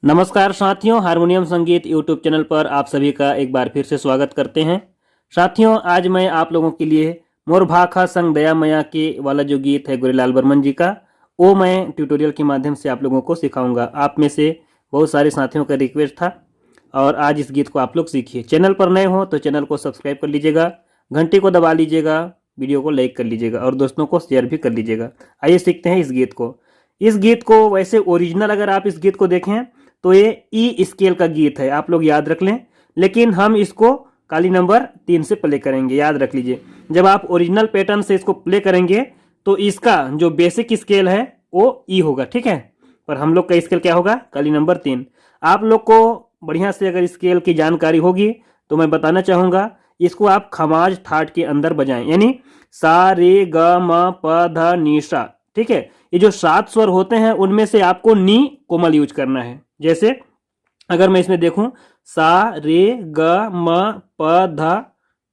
नमस्कार साथियों, हारमोनियम संगीत यूट्यूब चैनल पर आप सभी का एक बार फिर से स्वागत करते हैं। साथियों, आज मैं आप लोगों के लिए मोर भाखा संग दया मया के वाला जो गीत है गुरीलाल बर्मन जी का, वो मैं ट्यूटोरियल के माध्यम से आप लोगों को सिखाऊंगा। आप में से बहुत सारे साथियों का रिक्वेस्ट था और आज इस गीत को आप लोग सीखिए। चैनल पर नए हो तो चैनल को सब्सक्राइब कर लीजिएगा, घंटी को दबा लीजिएगा, वीडियो को लाइक कर लीजिएगा और दोस्तों को शेयर भी कर लीजिएगा। आइए सीखते हैं इस गीत को। इस गीत को वैसे ओरिजिनल अगर आप इस गीत को देखें तो ये ई स्केल का गीत है, आप लोग याद रख लें। लेकिन हम इसको काली नंबर 3 से प्ले करेंगे, याद रख लीजिए। जब आप ओरिजिनल पैटर्न से इसको प्ले करेंगे तो इसका जो बेसिक स्केल है वो ई होगा, ठीक है। पर हम लोग का स्केल क्या होगा? काली नंबर 3। आप लोग को बढ़िया से अगर स्केल की जानकारी होगी तो मैं बताना चाहूंगा, इसको आप खमाज ठाट के अंदर बजाएं, यानी सा रे ग म प ध नी सा, ठीक है। ये जो 7 स्वर होते हैं उनमें से आपको नी कोमल यूज करना है। जैसे अगर मैं इसमें देखूं, सा रे ग म प ध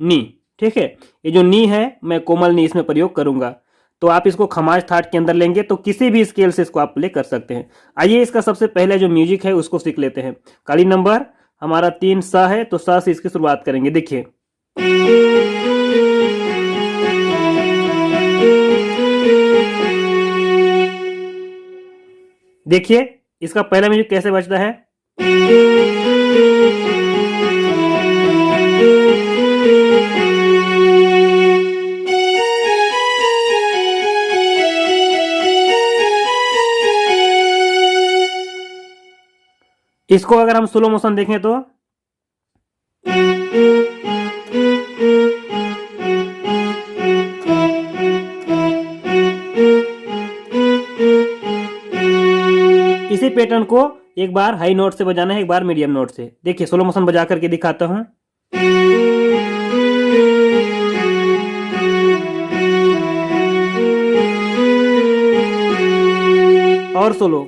नी, ठीक है। ये जो नी है मैं कोमल नी इसमें प्रयोग करूंगा। तो आप इसको खमाज ठाट के अंदर लेंगे तो किसी भी स्केल से इसको आप प्ले कर सकते हैं। आइए इसका सबसे पहले जो म्यूजिक है उसको सीख लेते हैं। काली नंबर हमारा 3 सा है, तो सा से इसकी शुरुआत करेंगे। देखिए, देखिए इसका पहला म्यूजिक कैसे बजता है। इसको अगर हम स्लो मोशन देखें तो इसी पैटर्न को एक बार हाई नोट से बजाना है, एक बार मीडियम नोट से। देखिए स्लो मोशन बजा करके दिखाता हूं। और सोलो,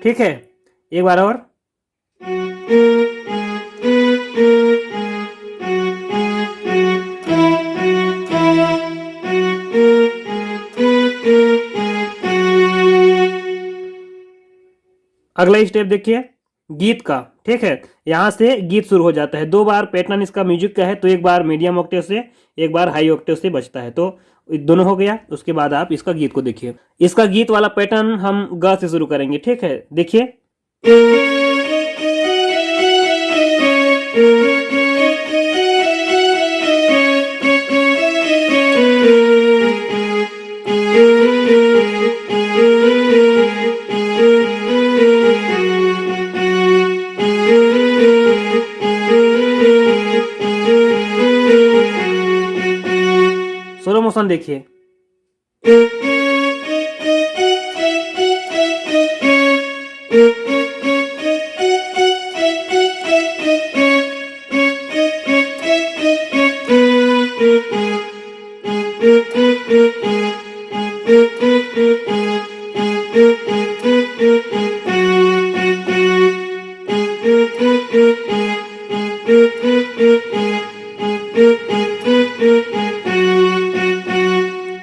ठीक है। एक बार और। अगला स्टेप देखिए गीत का, ठीक है। यहां से गीत शुरू हो जाता है। 2 बार पैटर्न इसका म्यूजिक का है, तो एक बार मीडियम ऑक्टेव से, एक बार हाई ऑक्टेव से बजता है। तो दोनों हो गया। उसके बाद आप इसका गीत को देखिए। इसका गीत वाला पैटर्न हम ग से शुरू करेंगे, ठीक है। देखिए, स्लो मोशन देखिए।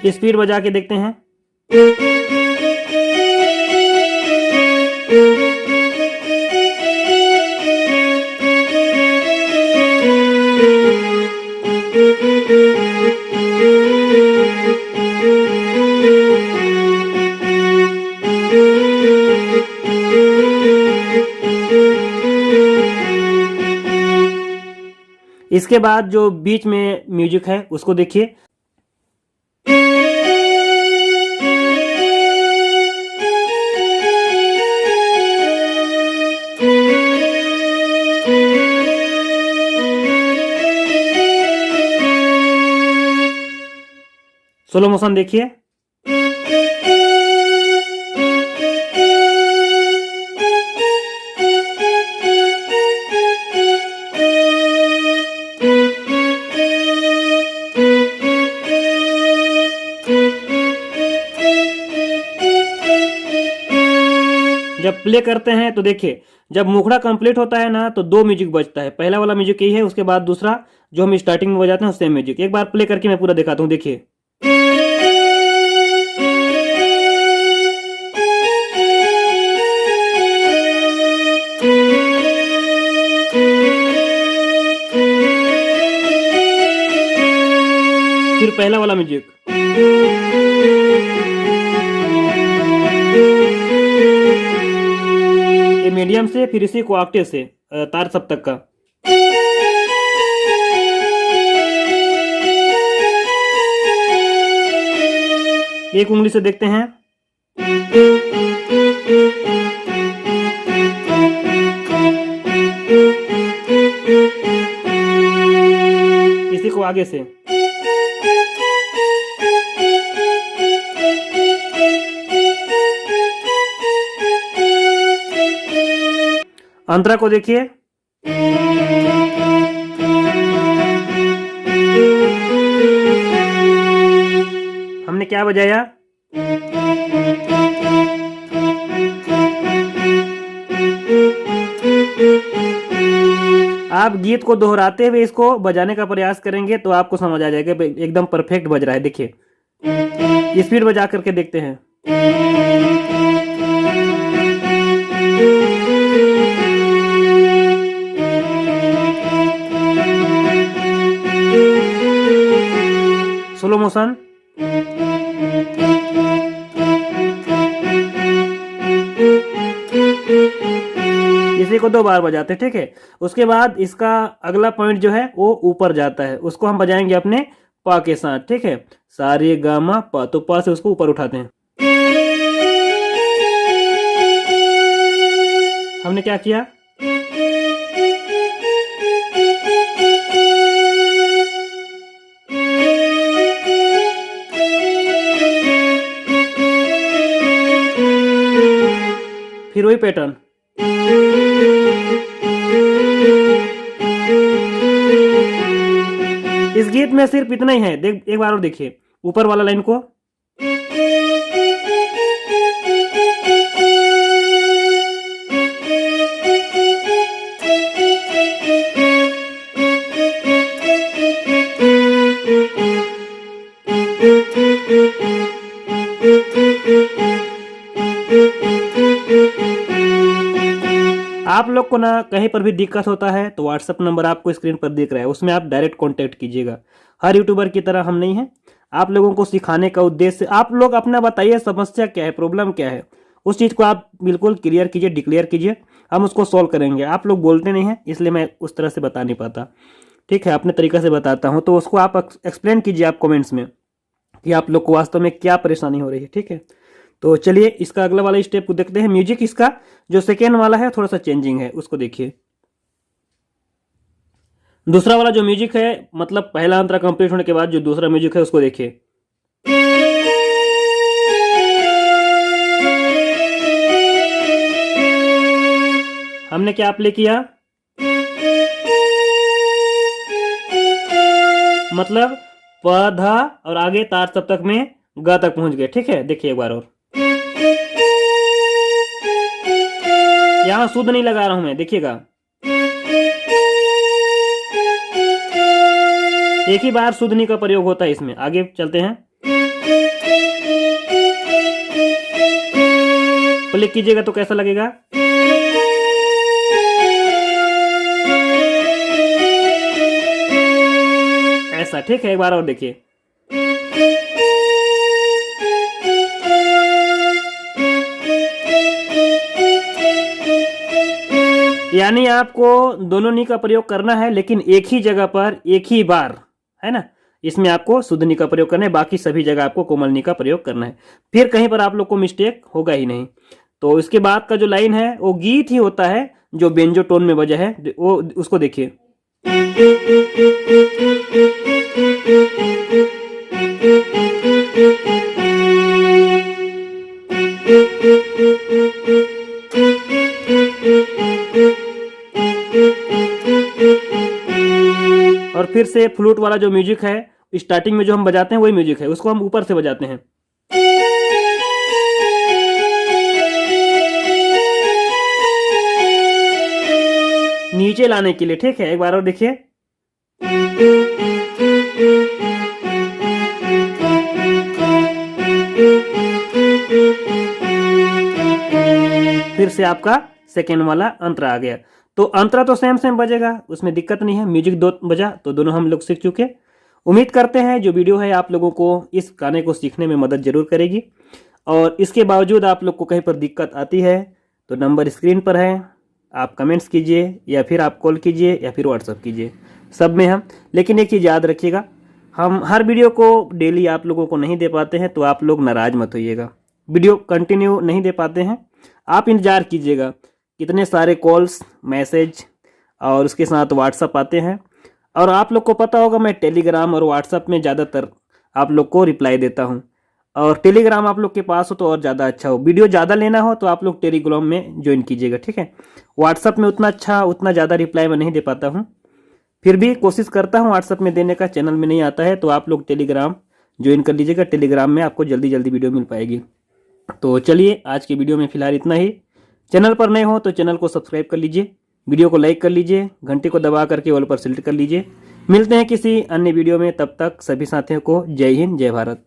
स्पीड बजा के देखते हैं। इसके बाद जो बीच में म्यूजिक है उसको देखिए। स्लो मोशन देखिए। जब प्ले करते हैं तो देखिए जब मुखड़ा कंप्लीट होता है ना तो दो म्यूजिक बजता है। पहला वाला म्यूजिक यही है, उसके बाद दूसरा जो हम स्टार्टिंग में बजाते हैं सेम म्यूजिक। एक बार प्ले करके मैं पूरा दिखाता हूँ, देखिए। फिर पहला वाला म्यूजिक, ये मीडियम से, फिर इसी को ऑक्टेव से तार सप्तक का। एक उंगली से देखते हैं। इसी को आगे से। अंतरा को देखिए। हमने क्या बजाया? आप गीत को दोहराते हुए इसको बजाने का प्रयास करेंगे तो आपको समझ आ जाएगा एकदम परफेक्ट बज रहा है। देखिए स्पीड बजा करके देखते हैं। Slow motion. इसी को 2 बार बजाते हैं, ठीक है। उसके बाद इसका अगला पॉइंट जो है वो ऊपर जाता है, उसको हम बजाएंगे अपने पा के साथ, ठीक है। सारे गामा पा, तो पा से उसको ऊपर उठाते हैं। हमने क्या किया? फिर वही पैटर्न। इस गीत में सिर्फ इतना ही है। एक बार और देखिए ऊपर वाला लाइन को। आप लोग को ना कहीं पर भी दिक्कत होता है तो व्हाट्सएप नंबर आपको स्क्रीन पर दिख रहा है, उसमें आप डायरेक्ट कांटेक्ट कीजिएगा। हर यूट्यूबर की तरह हम नहीं है, आप लोगों को सिखाने का उद्देश्य, आप लोग अपना बताइए समस्या क्या है, प्रॉब्लम क्या है, उस चीज़ को आप बिल्कुल क्लियर कीजिए, डिक्लेयर कीजिए, हम उसको सॉल्व करेंगे। आप लोग बोलते नहीं हैं इसलिए मैं उस तरह से बता नहीं पाता, ठीक है। अपने तरीका से बताता हूँ तो उसको आप एक्सप्लेन कीजिए आप कमेंट्स में कि आप लोग को वास्तव में क्या परेशानी हो रही है, ठीक है। तो चलिए इसका अगला वाला स्टेप को देखते हैं। म्यूजिक इसका जो सेकेंड वाला है थोड़ा सा चेंजिंग है, उसको देखिए। दूसरा वाला जो म्यूजिक है, मतलब पहला अंतरा कंप्लीट होने के बाद जो दूसरा म्यूजिक है उसको देखिए। हमने क्या प्ले किया? मतलब प धा और आगे तार सप्तक में ग तक पहुंच गए, ठीक है। देखिए एक बार और, यहां शुद्ध नहीं लगा रहा हूं मैं, देखिएगा। एक ही बार शुद्ध नी का प्रयोग होता है इसमें। आगे चलते हैं, प्ले कीजिएगा तो कैसा लगेगा? ऐसा, ठीक है। एक बार और देखिए। यानी आपको दोनों नी का प्रयोग करना है, लेकिन एक ही जगह पर एक ही बार, है ना। इसमें आपको शुद्ध नी का प्रयोग करना है, बाकी सभी जगह आपको कोमल नी का प्रयोग करना है। फिर कहीं पर आप लोग को मिस्टेक होगा ही नहीं। तो इसके बाद का जो लाइन है वो गीत ही होता है जो बेंजो टोन में बजा है, वो उसको देखिए। और फिर से फ्लूट वाला जो म्यूजिक है स्टार्टिंग में जो हम बजाते हैं वही म्यूजिक है, उसको हम ऊपर से बजाते हैं। नीचे लाने के लिए। ठीक है, एक बार और देखिए। फिर से आपका सेकेंड वाला अंतरा आ गया। तो अंतरा तो सेम बजेगा, उसमें दिक्कत नहीं है। म्यूजिक दो बजा तो दोनों हम लोग सीख चुके। उम्मीद करते हैं जो वीडियो है आप लोगों को इस गाने को सीखने में मदद जरूर करेगी। और इसके बावजूद आप लोग को कहीं पर दिक्कत आती है तो नंबर स्क्रीन पर है, आप कमेंट्स कीजिए या फिर आप कॉल कीजिए या फिर व्हाट्सअप कीजिए, सब में हम। लेकिन एक चीज़ याद रखिएगा, हम हर वीडियो को डेली आप लोगों को नहीं दे पाते हैं तो आप लोग नाराज मत होइएगा। वीडियो कंटिन्यू नहीं दे पाते हैं, आप इंतज़ार कीजिएगा। कितने सारे कॉल्स, मैसेज और उसके साथ व्हाट्सअप आते हैं। और आप लोग को पता होगा मैं टेलीग्राम और व्हाट्सअप में ज़्यादातर आप लोग को रिप्लाई देता हूँ। और टेलीग्राम आप लोग के पास हो तो और ज़्यादा अच्छा हो। वीडियो ज़्यादा लेना हो तो आप लोग टेलीग्राम में ज्वाइन कीजिएगा, ठीक है। व्हाट्सअप में उतना ज़्यादा रिप्लाई मैं नहीं दे पाता हूँ, फिर भी कोशिश करता हूँ व्हाट्सअप में देने का। चैनल में नहीं आता है तो आप लोग टेलीग्राम ज्वाइन कर लीजिएगा। टेलीग्राम में आपको जल्दी वीडियो मिल पाएगी। तो चलिए आज की वीडियो में फिलहाल इतना ही। चैनल पर नए हो तो चैनल को सब्सक्राइब कर लीजिए, वीडियो को लाइक कर लीजिए, घंटे को दबा करके ऑल पर सेलेक्ट कर लीजिए। मिलते हैं किसी अन्य वीडियो में, तब तक सभी साथियों को जय हिंद, जय भारत।